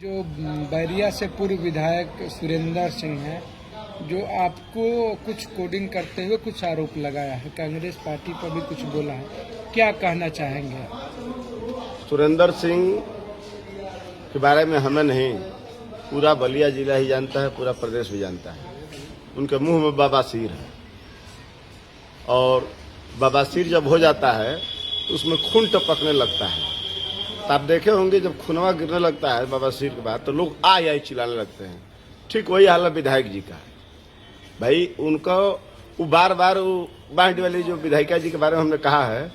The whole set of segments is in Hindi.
जो बैरिया से पूर्व विधायक सुरेंद्र सिंह हैं, जो आपको कुछ कोडिंग करते हुए कुछ आरोप लगाया है, कांग्रेस पार्टी पर भी कुछ बोला है, क्या कहना चाहेंगे? सुरेंद्र सिंह के बारे में हमें नहीं, पूरा बलिया जिला ही जानता है, पूरा प्रदेश भी जानता है। उनके मुंह में बवासीर है और बवासीर जब हो जाता है तो उसमें खून टपकने लगता है। तो आप देखे होंगे जब खूनवा गिरने लगता है बवासीर के बाद तो लोग आई चिल्लाने लगते हैं। ठीक वही हाल है विधायक जी का। भाई उनको वो बार बार वो बांड वाली जो विधायिका जी के बारे में हमने कहा है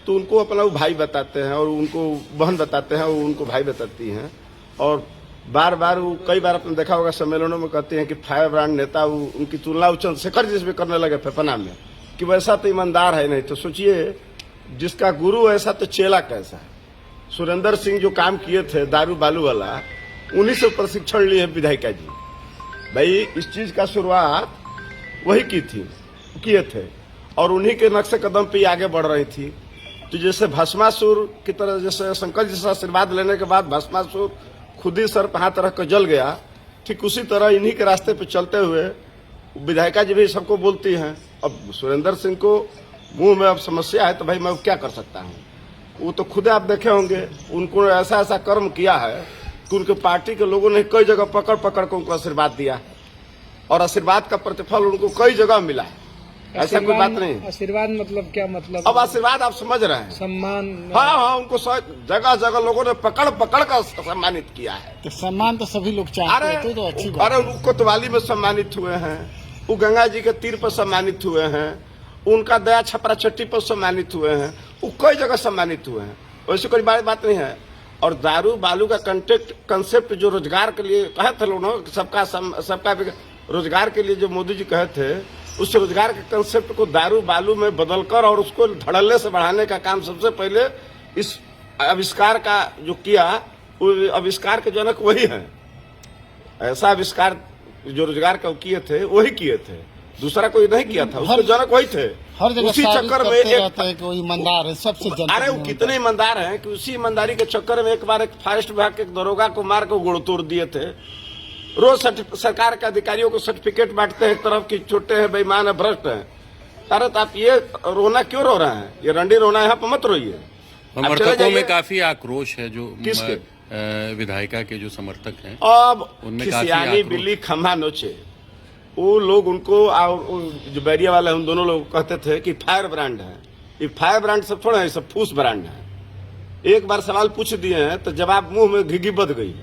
तो उनको अपना वो भाई बताते हैं और उनको बहन बताते हैं, वो उनको भाई बताती हैं और बार बार वो कई बार आपने देखा होगा सम्मेलनों में कहते हैं कि फायर ब्रांड नेता वो उनकी तुलना चंद्रशेखर जी से भी करने लगे फेफना में कि वैसा तो ईमानदार है नहीं। तो सोचिए जिसका गुरु ऐसा तो चेला कैसा है। सुरेंद्र सिंह जो काम किए थे दारू बालू वाला, उन्हीं से प्रशिक्षण लिए विधायिका जी। भाई इस चीज का शुरुआत वही किए थे और उन्हीं के नक्शे कदम पे आगे बढ़ रही थी। तो जैसे भस्मासुर की तरह, जैसे शंकर जी से आशीर्वाद लेने के बाद भस्मासुर खुद ही सर पे हाथ रख कर जल गया, ठीक उसी तरह इन्हीं के रास्ते पे चलते हुए विधायिका जी भी सबको बोलती हैं। अब सुरेंद्र सिंह को मुंह में अब समस्या है तो भाई मैं क्या कर सकता हूँ। वो तो खुद आप देखे होंगे, उनको ऐसा ऐसा कर्म किया है कि उनके पार्टी के लोगों ने कई जगह पकड़ पकड़ कर उनको आशीर्वाद दिया और आशीर्वाद का प्रतिफल उनको कई जगह मिला है। ऐसा कोई बात नहीं। आशीर्वाद मतलब क्या मतलब? अब आशीर्वाद आप समझ रहे हैं, सम्मान। हाँ, उनको जगह जगह लोगों ने पकड़ पकड़ कर सम्मानित किया है। तो सम्मान तो सभी लोग चाहते हैं, तो अच्छी बात। अरे वो कोतवाली में सम्मानित हुए हैं, वो गंगा जी के तीर पर सम्मानित हुए हैं, उनका दया छपरा चट्टी पर सम्मानित हुए हैं, वो कई जगह सम्मानित हुए हैं। वैसे कोई बड़ी बात नहीं है। और दारू बालू का कंसेप्ट जो रोजगार के लिए कहे थे लोग, सबका रोजगार के लिए जो मोदी जी कहे थे, उस रोजगार के कंसेप्ट को दारू बालू में बदलकर और उसको धड़ल्ले से बढ़ाने का काम सबसे पहले इस आविष्कार का जो किया, वो आविष्कार के जनक वही है। ऐसा आविष्कार जो रोजगार का किए थे वही किए थे, दूसरा कोई नहीं किया था। उसके जनक वही थे। हर जगह उसी चक्कर में एक ईमानदार है, सबसे जनता। अरे वो कितने ईमानदार हैं कि उसी ईमानदारी के चक्कर में एक बार एक फॉरेस्ट विभाग के दरोगा को मार कर गोड़ तोड़ दिए थे। रोज सरकार के अधिकारियों को सर्टिफिकेट बांटते हैं एक तरफ की छोटे हैं, बेईमान है, भ्रष्ट हैं। अरे तो आप ये रोना क्यों रो रहे हैं? ये रंडी रोना यहाँ पर मत रोइए। समर्थकों में काफी आक्रोश है, जो किसके? विधायिका के जो समर्थक हैं अब उनमें खिसियानी बिल्ली खम्भा नोचे। वो लोग उनको और जो बैरिया वाले उन दोनों लोग कहते थे कि फायर ब्रांड है। ये फायर ब्रांड सब थोड़ा है, सब फूस ब्रांड है। एक बार सवाल पूछ दिए हैं तो जवाब मुंह में घिघी बध गई।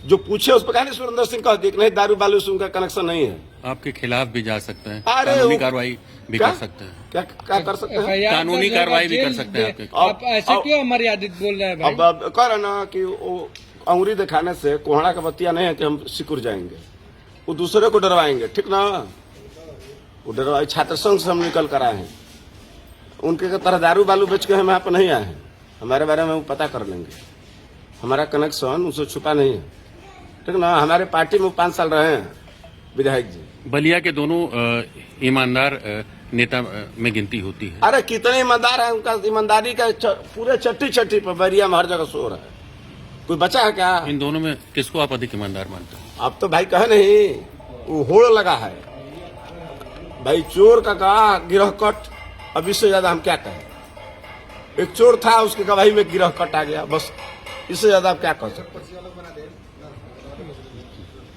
जो पूछे उस पर कहा नहीं सुरेंद्र सिंह कह दिया नहीं, दारू बालू से उनका कनेक्शन नहीं है। आपके खिलाफ भी जा सकते हैं, अरे कानूनी कार्रवाई भी कर सकते हैं। क्या कर सकते हैं? कानूनी कार्रवाई भी कर सकते हैं आपके। आप ऐसे क्यों अमर्यादित बोल रहे हैं भाई? अब कह रहे ना कि वो अंगुरी दिखाने से कोहड़ा का बत्तियां नहीं है कि हम सिकुड़ जाएंगे। वो दूसरे को डरवाएंगे, ठीक ना? वो डरवाए छात्र संघ से हम निकल कर आए हैं। उनके तरह दारू बालू बेच के हम यहाँ पर नहीं आए हैं। हमारे बारे में वो पता कर लेंगे। हमारा कनेक्शन उनसे छुपा नहीं है, ठीक ना? हमारे पार्टी में 5 साल रहे हैं विधायक जी। बलिया के दोनों ईमानदार नेता में गिनती होती है। अरे कितने ईमानदार है, उनका ईमानदारी का पूरे चट्टी पर बैरिया में हर जगह शोर है। कोई बचा है क्या? इन दोनों में किसको आप अधिक ईमानदार मानते हैं? अब तो भाई कहे नहीं, वो होड़ लगा है भाई। चोर का कहा गिरह कट, अब इससे ज्यादा हम क्या कहें? एक चोर था, उसकी गवाही में गिरह कट आ गया, बस इससे ज्यादा आप क्या कर सकते हैं?